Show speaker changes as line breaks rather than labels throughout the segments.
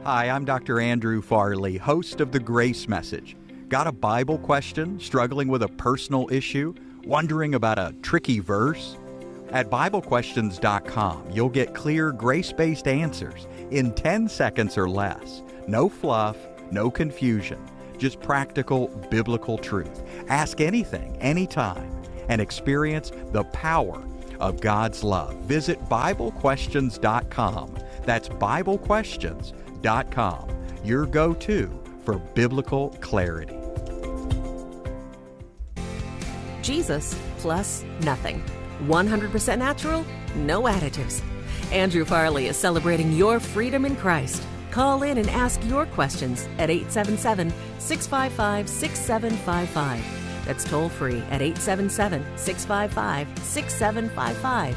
Hi, I'm Dr. Andrew Farley, host of The Grace Message. Got a Bible question? Struggling with a personal issue? Wondering about a tricky verse? At BibleQuestions.com, you'll get clear, grace-based answers in 10 seconds or less. No fluff, no confusion, just practical biblical truth. Ask anything, anytime, and experience the power of God's love. Visit BibleQuestions.com. That's BibleQuestions.com, your go-to for biblical clarity.
Jesus plus nothing. 100% natural, no additives. Andrew Farley is celebrating your freedom in Christ. Call in and ask your questions at 877-655-6755. That's toll free at 877-655-6755.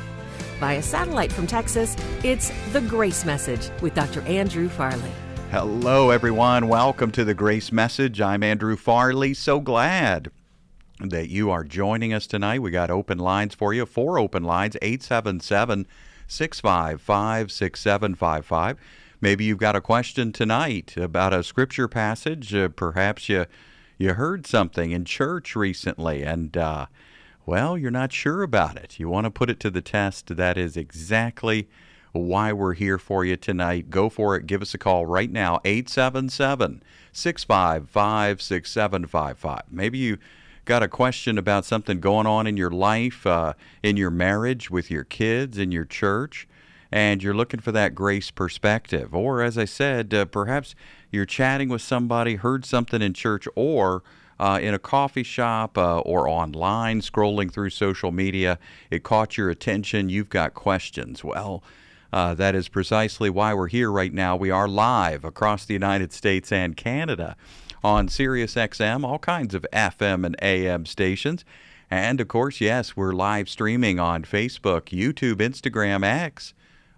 Via satellite from Texas, it's The Grace Message with Dr. Andrew Farley.
Hello, everyone. Welcome to The Grace Message. I'm Andrew Farley. So glad that you are joining us tonight. We got open lines for you, 4 open lines, 877-655-6755. Maybe you've got a question tonight about a scripture passage. Perhaps you heard something in church recently and well, you're not sure about it. You want to put it to the test. That is exactly why we're here for you tonight. Go for it. Give us a call right now, 877-655-6755. Maybe you got a question about something going on in your life, in your marriage, with your kids, in your church, and you're looking for that grace perspective. Or, as I said, perhaps you're chatting with somebody, heard something in church, or in a coffee shop or online, scrolling through social media. It caught your attention. You've got questions. Well, that is precisely why we're here right now. We are live across the United States and Canada on Sirius XM, all kinds of FM and AM stations. And, of course, yes, we're live streaming on Facebook, YouTube, Instagram, X,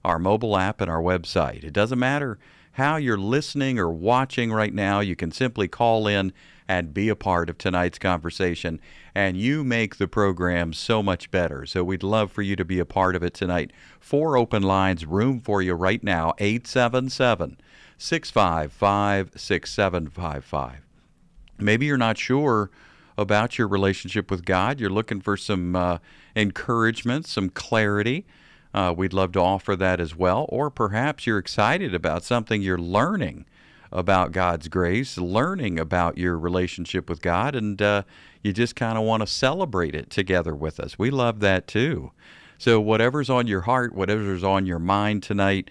our mobile app, and our website. It doesn't matter how you're listening or watching right now. You can simply call in and be a part of tonight's conversation, and you make the program so much better. So we'd love for you to be a part of it tonight. 4 open lines, room for you right now, 877-655-6755. Maybe you're not sure about your relationship with God. You're looking for some encouragement, some clarity. We'd love to offer that as well. Or perhaps you're excited about something you're learning about God's grace, learning about your relationship with God, and you just kind of want to celebrate it together with us. We love that too. So whatever's on your heart, whatever's on your mind tonight,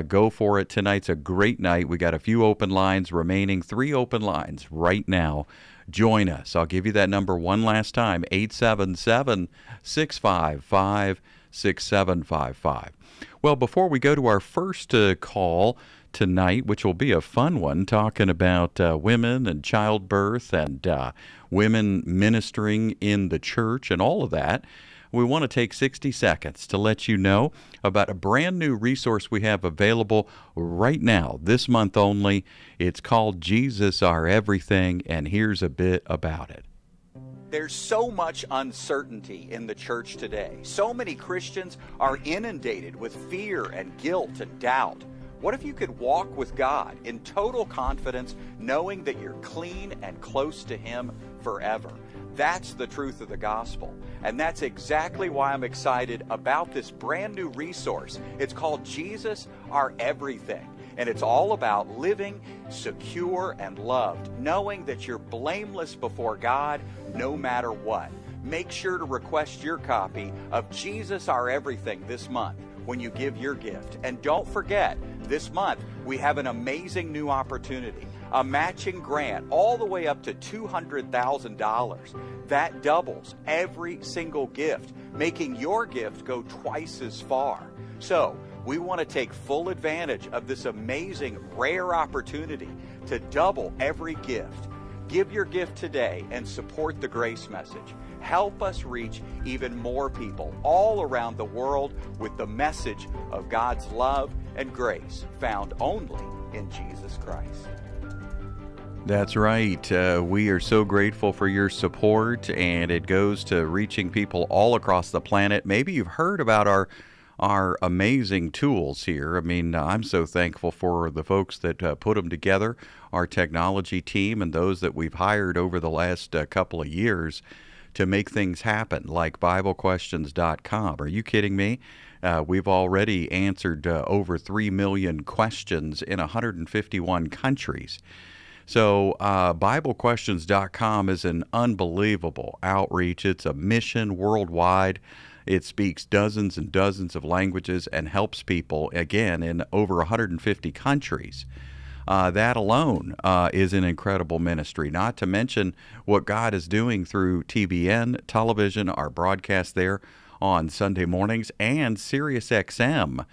go for it. Tonight's a great night. We got a few open lines remaining, 3 open lines right now. Join us. I'll give you that number one last time, 877-655-6755. Well, before we go to our first call tonight, which will be a fun one, talking about women and childbirth and women ministering in the church and all of that, we want to take 60 seconds to let you know about a brand new resource we have available right now, this month only. It's called Jesus Our Everything, and here's a bit about it.
There's so much uncertainty in the church today. So many Christians are inundated with fear and guilt and doubt. What if you could walk with God in total confidence, knowing that you're clean and close to Him forever? That's the truth of the gospel. And that's exactly why I'm excited about this brand new resource. It's called Jesus Our Everything. And it's all about living secure and loved, knowing that you're blameless before God no matter what. Make sure to request your copy of Jesus Our Everything this month when you give your gift. And don't forget, this month we have an amazing new opportunity, a matching grant all the way up to $200,000. That doubles every single gift, making your gift go twice as far. So we want to take full advantage of this amazing, rare opportunity to double every gift. Give your gift today and support the Grace Message. Help us reach even more people all around the world with the message of God's love and grace found only in Jesus Christ.
That's right. We are so grateful for your support, and it goes to reaching people all across the planet. Maybe you've heard about our are amazing tools here. I mean, I'm so thankful for the folks that put them together, our technology team, and those that we've hired over the last couple of years to make things happen, like BibleQuestions.com. Are you kidding me? We've already answered over 3 million questions in 151 countries. So BibleQuestions.com is an unbelievable outreach. It's a mission worldwide. It speaks dozens and dozens of languages and helps people, again, in over 150 countries. That alone is an incredible ministry, not to mention what God is doing through TBN television, our broadcast there on Sunday mornings, and SiriusXM,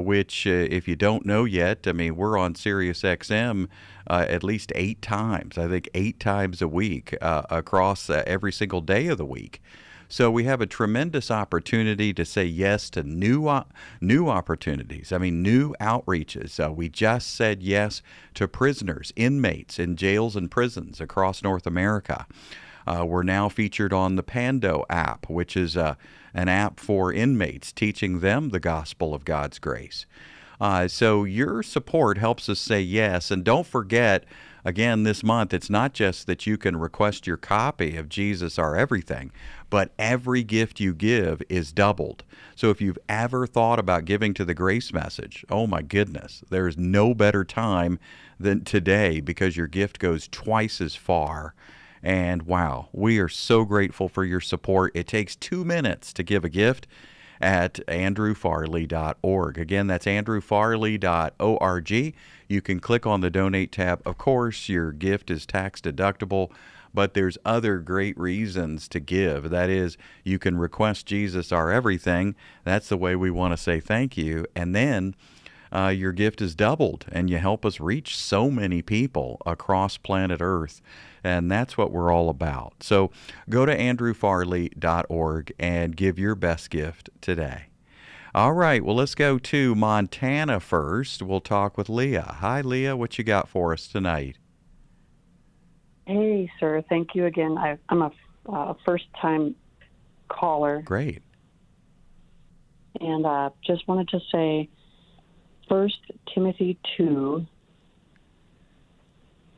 which, if you don't know yet, I mean, we're on SiriusXM at least 8 times, I think 8 times a week across every single day of the week. So we have a tremendous opportunity to say yes to new opportunities. I mean, new outreaches. We just said yes to prisoners, inmates in jails and prisons across North America. We're now featured on the Pando app, which is an app for inmates, teaching them the gospel of God's grace. So your support helps us say yes. And don't forget, again, this month, it's not just that you can request your copy of Jesus Our Everything, but every gift you give is doubled. So if you've ever thought about giving to the Grace Message, oh my goodness, there's no better time than today, because your gift goes twice as far. And wow, we are so grateful for your support. It takes 2 minutes to give a gift at andrewfarley.org. Again, that's andrewfarley.org. You can click on the donate tab. Of course, your gift is tax deductible, but there's other great reasons to give. That is, you can request Jesus Our Everything. That's the way we want to say thank you. And then your gift is doubled, and you help us reach so many people across planet Earth. And that's what we're all about. So go to andrewfarley.org and give your best gift today. All right, well, let's go to Montana first. We'll talk with Leah. Hi, Leah. What you got for us tonight?
Hey, sir. Thank you again. I'm a first-time caller.
Great.
And just wanted to say, 1 Timothy 2,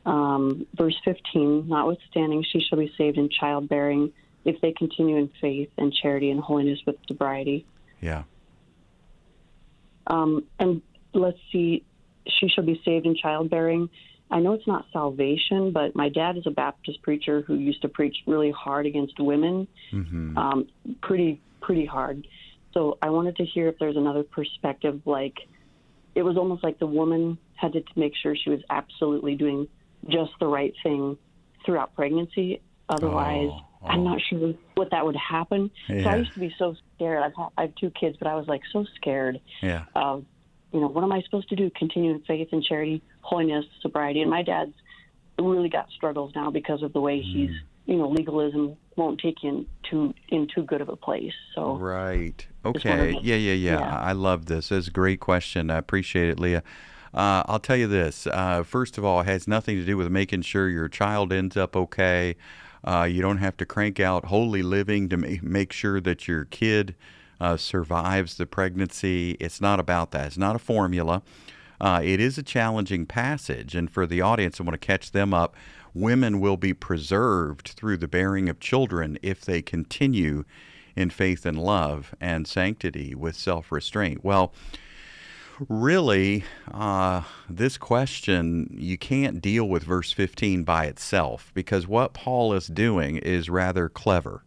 verse 15, notwithstanding, she shall be saved in childbearing if they continue in faith and charity and holiness with sobriety.
Yeah.
And let's see, she shall be saved in childbearing. I know it's not salvation, but my dad is a Baptist preacher who used to preach really hard against women, pretty hard. So I wanted to hear if there's another perspective, like it was almost like the woman had to make sure she was absolutely doing just the right thing throughout pregnancy. Otherwise, I'm not sure what that would happen.
Yeah.
So I used to be so scared. I have 2 kids, but I was like so scared of, what am I supposed to do? Continue in faith and charity, holiness, sobriety. And my dad's really got struggles now because of the way he's, legalism won't take you in too good of a place. So
right. Okay. Yeah. I love this. It's a great question. I appreciate it, Leah. I'll tell you this. First of all, it has nothing to do with making sure your child ends up okay. You don't have to crank out holy living to make sure that your kid survives the pregnancy. It's not about that. It's not a formula. It is a challenging passage. And for the audience, I want to catch them up. Women will be preserved through the bearing of children if they continue in faith and love and sanctity with self-restraint. Well, really, this question, you can't deal with verse 15 by itself, because what Paul is doing is rather clever.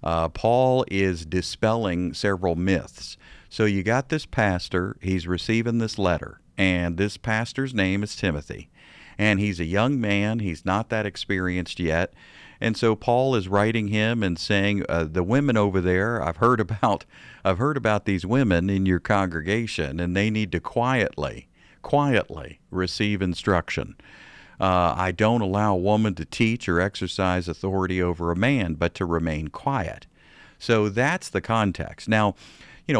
Paul is dispelling several myths. So you got this pastor, he's receiving this letter, and this pastor's name is Timothy. And he's a young man, he's not that experienced yet. And so Paul is writing him and saying, the women over there, I've heard about these women in your congregation, and they need to quietly receive instruction. I don't allow a woman to teach or exercise authority over a man, but to remain quiet. So that's the context. Now,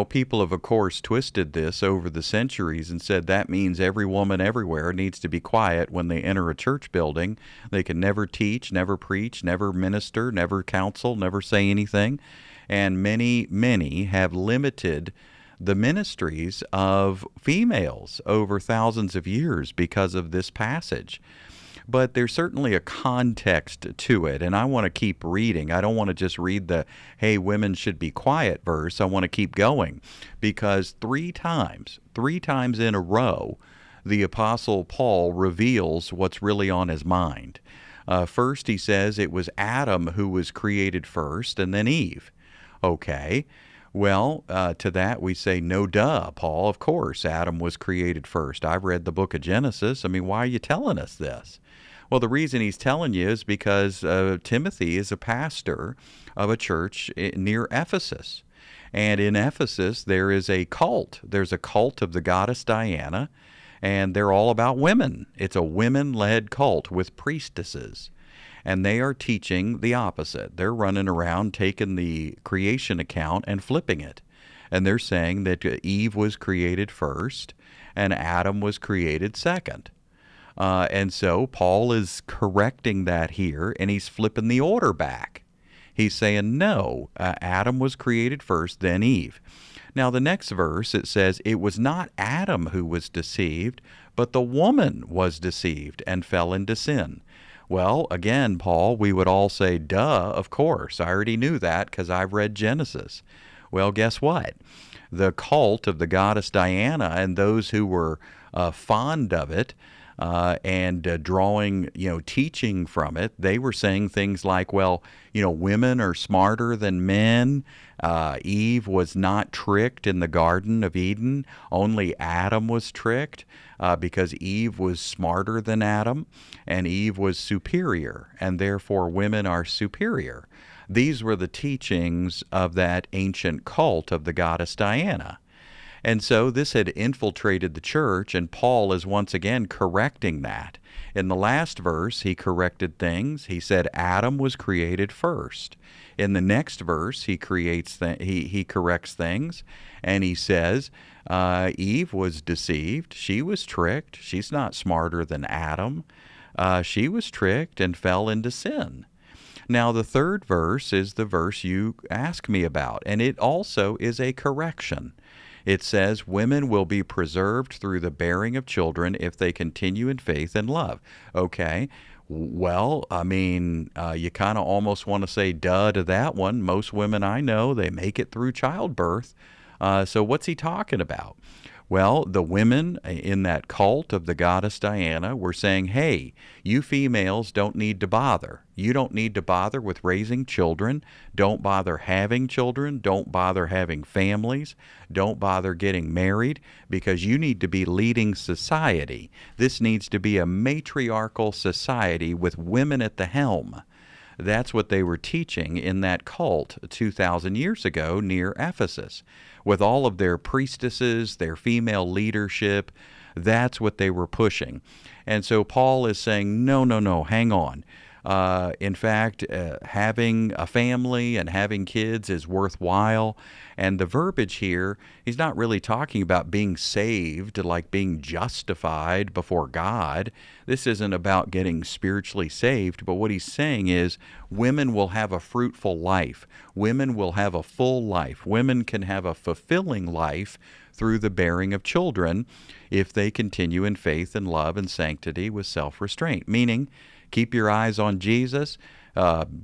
people have, of course, twisted this over the centuries and said that means every woman everywhere needs to be quiet when they enter a church building. They can never teach, never preach, never minister, never counsel, never say anything. And many have limited the ministries of females over thousands of years because of this passage. But there's certainly a context to it, and I want to keep reading. I don't want to just read the, hey, women should be quiet verse. I want to keep going, because three times in a row, the Apostle Paul reveals what's really on his mind. First, he says it was Adam who was created first, and then Eve. Okay. Well, to that we say, no duh, Paul. Of course, Adam was created first. I've read the book of Genesis. I mean, why are you telling us this? Well, the reason he's telling you is because Timothy is a pastor of a church near Ephesus. And in Ephesus, there is a cult. There's a cult of the goddess Diana, and they're all about women. It's a women-led cult with priestesses. And they are teaching the opposite. They're running around taking the creation account and flipping it. And they're saying that Eve was created first and Adam was created second. And so Paul is correcting that here, and he's flipping the order back. He's saying, no, Adam was created first, then Eve. Now, the next verse, it says, it was not Adam who was deceived, but the woman was deceived and fell into sin. Well, again, Paul, we would all say, duh, of course. I already knew that because I've read Genesis. Well, guess what? The cult of the goddess Diana and those who were fond of it, and drawing, teaching from it, they were saying things like, well, women are smarter than men. Eve was not tricked in the Garden of Eden. Only Adam was tricked because Eve was smarter than Adam, and Eve was superior, and therefore women are superior. These were the teachings of that ancient cult of the goddess Diana. And so this had infiltrated the church, and Paul is once again correcting that. In the last verse, he corrected things. He said Adam was created first. In the next verse, he corrects things, and he says Eve was deceived. She was tricked. She's not smarter than Adam. She was tricked and fell into sin. Now, the third verse is the verse you ask me about, and it also is a correction. It says, women will be preserved through the bearing of children if they continue in faith and love. Okay, well, I mean, you kind of almost want to say duh to that one. Most women I know, they make it through childbirth. So what's he talking about? Well, the women in that cult of the goddess Diana were saying, hey, you females don't need to bother. You don't need to bother with raising children. Don't bother having children. Don't bother having families. Don't bother getting married, because you need to be leading society. This needs to be a matriarchal society with women at the helm. That's what they were teaching in that cult 2,000 years ago near Ephesus. With all of their priestesses, their female leadership, that's what they were pushing. And so Paul is saying, no, hang on. In fact, having a family and having kids is worthwhile. And the verbiage here, he's not really talking about being saved, like being justified before God. This isn't about getting spiritually saved, but what he's saying is women will have a fruitful life. Women will have a full life. Women can have a fulfilling life through the bearing of children if they continue in faith and love and sanctity with self-restraint, meaning keep your eyes on Jesus,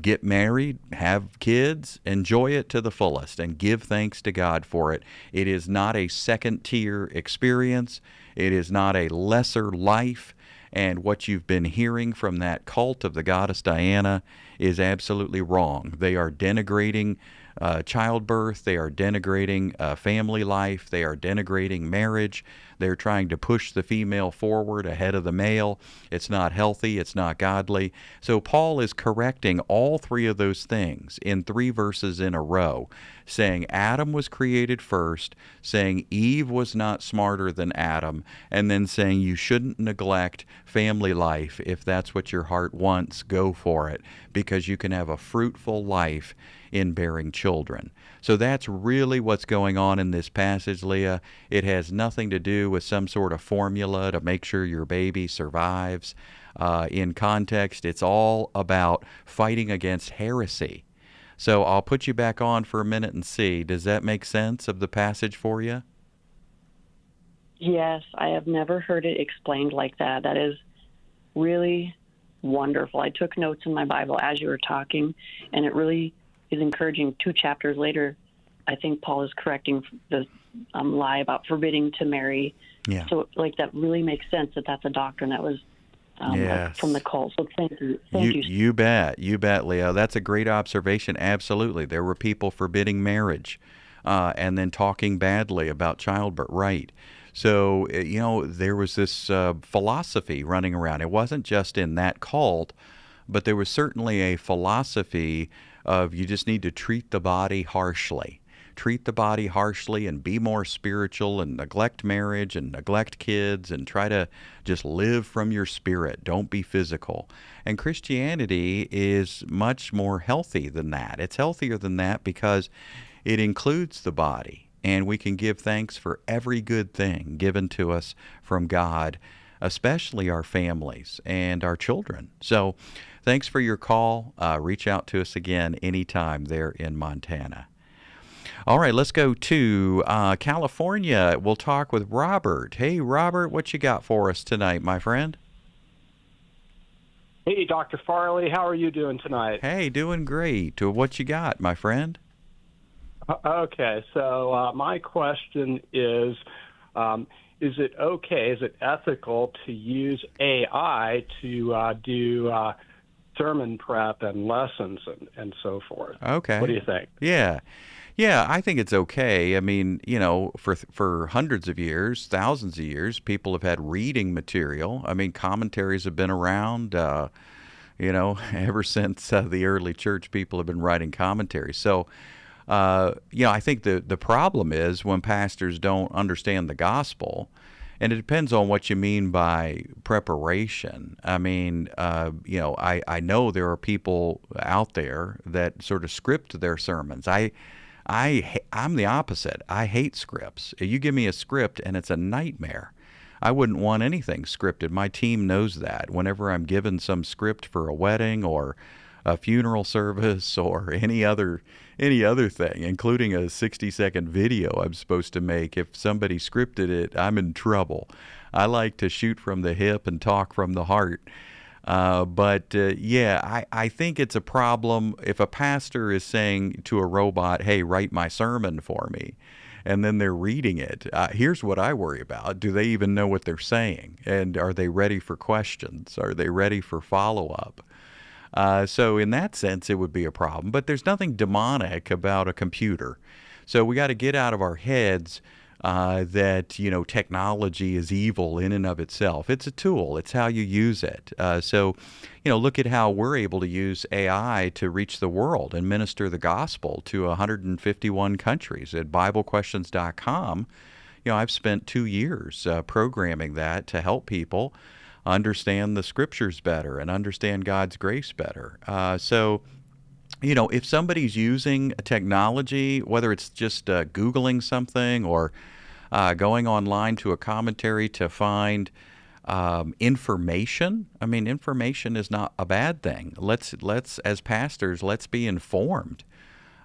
get married, have kids, enjoy it to the fullest, and give thanks to God for it. It is not a second-tier experience. It is not a lesser life. And what you've been hearing from that cult of the goddess Diana is absolutely wrong. They are denigrating childbirth. They are denigrating family life. They are denigrating marriage. They're trying to push the female forward ahead of the male. It's not healthy. It's not godly. So Paul is correcting all three of those things in 3 verses in a row, saying Adam was created first, saying Eve was not smarter than Adam, and then saying you shouldn't neglect family life. If that's what your heart wants, go for it, because you can have a fruitful life in bearing children. So that's really what's going on in this passage, Leah. It has nothing to do with some sort of formula to make sure your baby survives. In context, it's all about fighting against heresy. So I'll put you back on for a minute and see. Does that make sense of the passage for you?
Yes, I have never heard it explained like that. That is really wonderful. I took notes in my Bible as you were talking, and it really is encouraging. 2 chapters later, I think Paul is correcting the lie about forbidding to marry.
Yeah.
So, like, that really makes sense that that's a doctrine that was
yes.
from the cult. So thank you. Thank you.
You bet. You bet, Leo. That's a great observation. Absolutely. There were people forbidding marriage and then talking badly about childbirth. Right. So, there was this philosophy running around. It wasn't just in that cult, but there was certainly a philosophy of you just need to treat the body harshly. Treat the body harshly and be more spiritual and neglect marriage and neglect kids and try to just live from your spirit. Don't be physical. And Christianity is much more healthy than that. It's healthier than that because it includes the body. And we can give thanks for every good thing given to us from God, especially our families and our children. So thanks for your call. Reach out to us again anytime there in Montana. All right, let's go to California. We'll talk with Robert. Hey, Robert, what you got for us tonight, my friend?
Hey, Dr. Farley, how are you doing tonight?
Hey, doing great. What you got, my friend?
Okay, so my question is it okay, is it ethical to use AI to do sermon prep and lessons and so forth?
Okay.
What do you think?
Yeah, I think it's okay. I mean, for hundreds of years, thousands of years, people have had reading material. I mean, commentaries have been around, ever since the early church, people have been writing commentaries. So, I think the problem is when pastors don't understand the gospel, and it depends on what you mean by preparation. I mean, I know there are people out there that sort of script their sermons. I'm the opposite. I hate scripts. You give me a script and it's a nightmare. I wouldn't want anything scripted. My team knows that. Whenever I'm given some script for a wedding or a funeral service or any other thing, including a 60-second video I'm supposed to make, if somebody scripted it, I'm in trouble. I like to shoot from the hip and talk from the heart. I think it's a problem if a pastor is saying to a robot, hey, write my sermon for me, and then they're reading it. Here's what I worry about. Do they even know what they're saying? And are they ready for questions? Are they ready for follow-up? So in that sense, it would be a problem. But there's nothing demonic about a computer. So we got to get out of our heads that, technology is evil in and of itself. It's a tool. It's how you use it. So look at how we're able to use AI to reach the world and minister the gospel to 151 countries. At BibleQuestions.com, I've spent 2 years programming that to help people understand the scriptures better and understand God's grace better. If somebody's using a technology, whether it's just Googling something or going online to a commentary to find information, I mean, information is not a bad thing. Let's as pastors, let's be informed.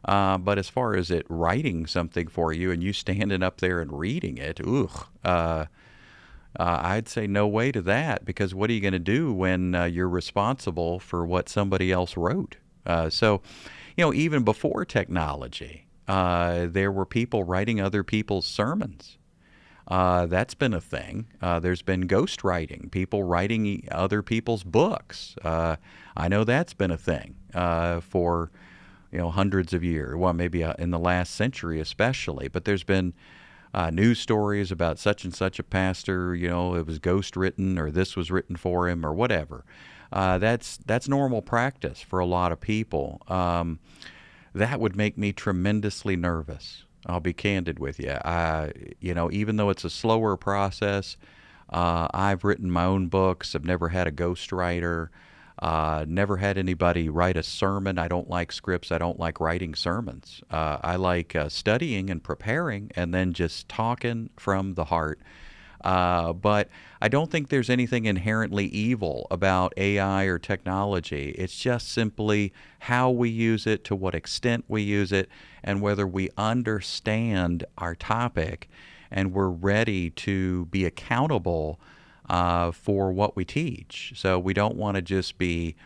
But as far as it writing something for you and you standing up there and reading it, I'd say no way to that, because what are you going to do when you're responsible for what somebody else wrote? Even before technology, there were people writing other people's sermons. That's been a thing. There's been ghostwriting, people writing other people's books. I know that's been a thing for hundreds of years. Well, maybe in the last century especially. But there's been news stories about such and such a pastor. It was ghost written, or this was written for him, or whatever. That's normal practice for a lot of people. That would make me tremendously nervous. I'll be candid with you. Even though it's a slower process, I've written my own books. I've never had a ghostwriter. Never had anybody write a sermon. I don't like scripts. I don't like writing sermons. I like studying and preparing and then just talking from the heart. But I don't think there's anything inherently evil about AI or technology. It's just simply how we use it, to what extent we use it, and whether we understand our topic and we're ready to be accountable for what we teach. So we don't want to just be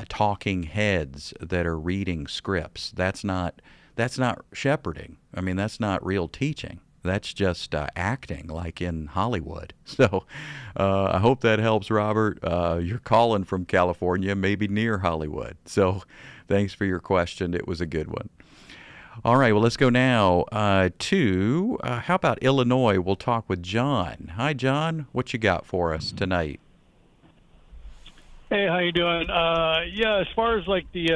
talking heads that are reading scripts. That's not shepherding. I mean, that's not real teaching. That's just acting, like in Hollywood. So I hope that helps, Robert. You're calling from California, maybe near Hollywood. So thanks for your question. It was a good one. All right, well, let's go now to, how about Illinois? We'll talk with John. Hi, John. What you got for us tonight?
Hey, how you doing? Yeah, as far as like the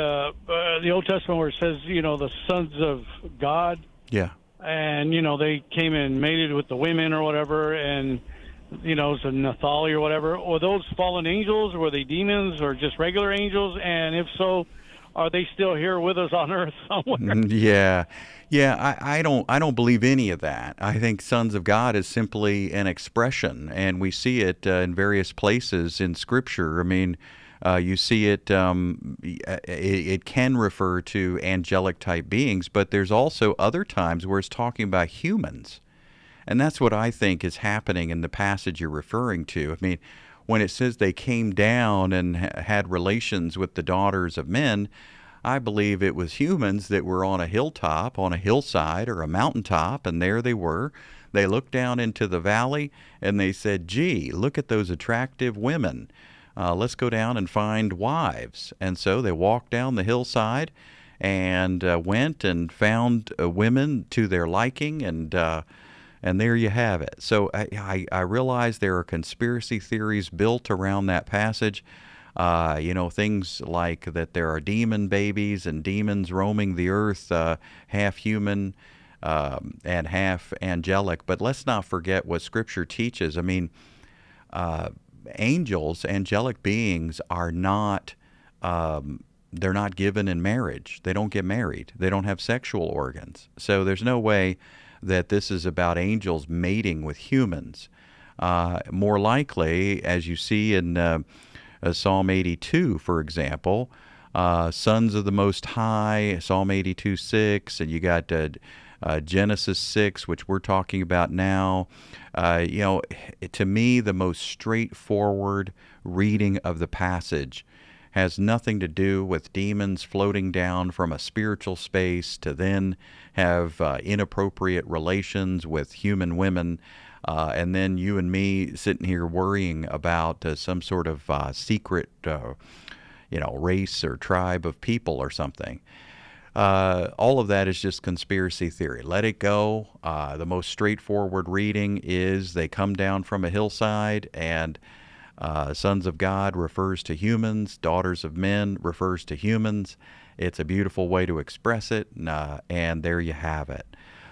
Old Testament where it says, the sons of God.
Yeah.
And, they came and mated with the women or whatever, and, it's a Nathalie or whatever. Were those fallen angels, or were they demons, or just regular angels? And if so, are they still here with us on earth somewhere?
Yeah. I don't believe any of that. I think sons of God is simply an expression, and we see it in various places in Scripture. I mean, you see it. It can refer to angelic type beings, but there's also other times where it's talking about humans, and that's what I think is happening in the passage you're referring to. I mean, when it says they came down and had relations with the daughters of men, I believe it was humans that were on a hilltop, on a hillside or a mountaintop, and there they were. They looked down into the valley and they said, gee, look at those attractive women. Let's go down and find wives. And so they walked down the hillside and went and found women to their liking, and there you have it. So I realize there are conspiracy theories built around that passage. Things like that there are demon babies and demons roaming the earth, half human and half angelic. But let's not forget what Scripture teaches. I mean, angels, angelic beings, are not, they're not given in marriage. They don't get married. They don't have sexual organs. So there's no way that this is about angels mating with humans. More likely, as you see in Psalm 82, for example, sons of the Most High, Psalm 82:6, and you got Genesis 6, which we're talking about now. To me, the most straightforward reading of the passage has nothing to do with demons floating down from a spiritual space to then have inappropriate relations with human women, and then you and me sitting here worrying about some sort of secret, race or tribe of people or something. All of that is just conspiracy theory. Let it go. The most straightforward reading is they come down from a hillside, and sons of God refers to humans, daughters of men refers to humans. It's a beautiful way to express it, and there you have it.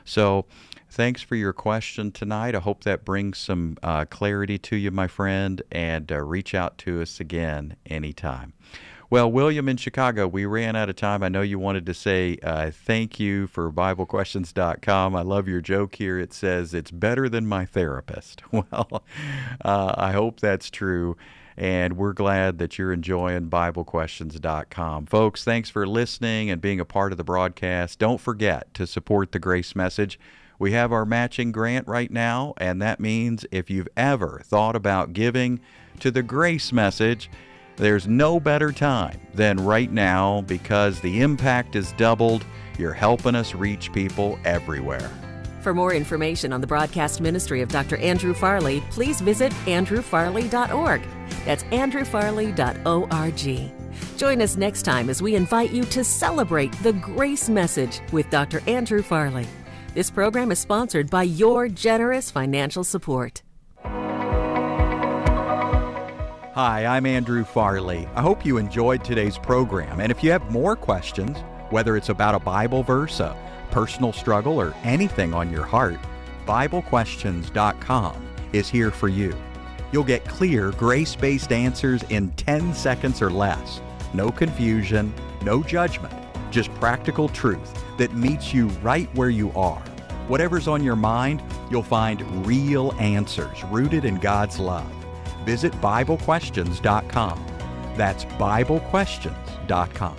So thanks for your question tonight. I hope that brings some clarity to you, my friend, and reach out to us again anytime. Well, William in Chicago, we ran out of time. I know you wanted to say thank you for BibleQuestions.com. I love your joke here. It says, it's better than my therapist. Well, I hope that's true, and we're glad that you're enjoying BibleQuestions.com. Folks, thanks for listening and being a part of the broadcast. Don't forget to support the Grace Message. We have our matching grant right now, and that means if you've ever thought about giving to the Grace Message, there's no better time than right now, because the impact is doubled. You're helping us reach people everywhere.
For more information on the broadcast ministry of Dr. Andrew Farley, please visit andrewfarley.org. That's andrewfarley.org. Join us next time as we invite you to celebrate the Grace Message with Dr. Andrew Farley. This program is sponsored by your generous financial support.
Hi, I'm Andrew Farley. I hope you enjoyed today's program. And if you have more questions, whether it's about a Bible verse, a personal struggle, or anything on your heart, BibleQuestions.com is here for you. You'll get clear, grace-based answers in 10 seconds or less. No confusion, no judgment, just practical truth that meets you right where you are. Whatever's on your mind, You'll find real answers rooted in God's love. Visit BibleQuestions.com. That's BibleQuestions.com.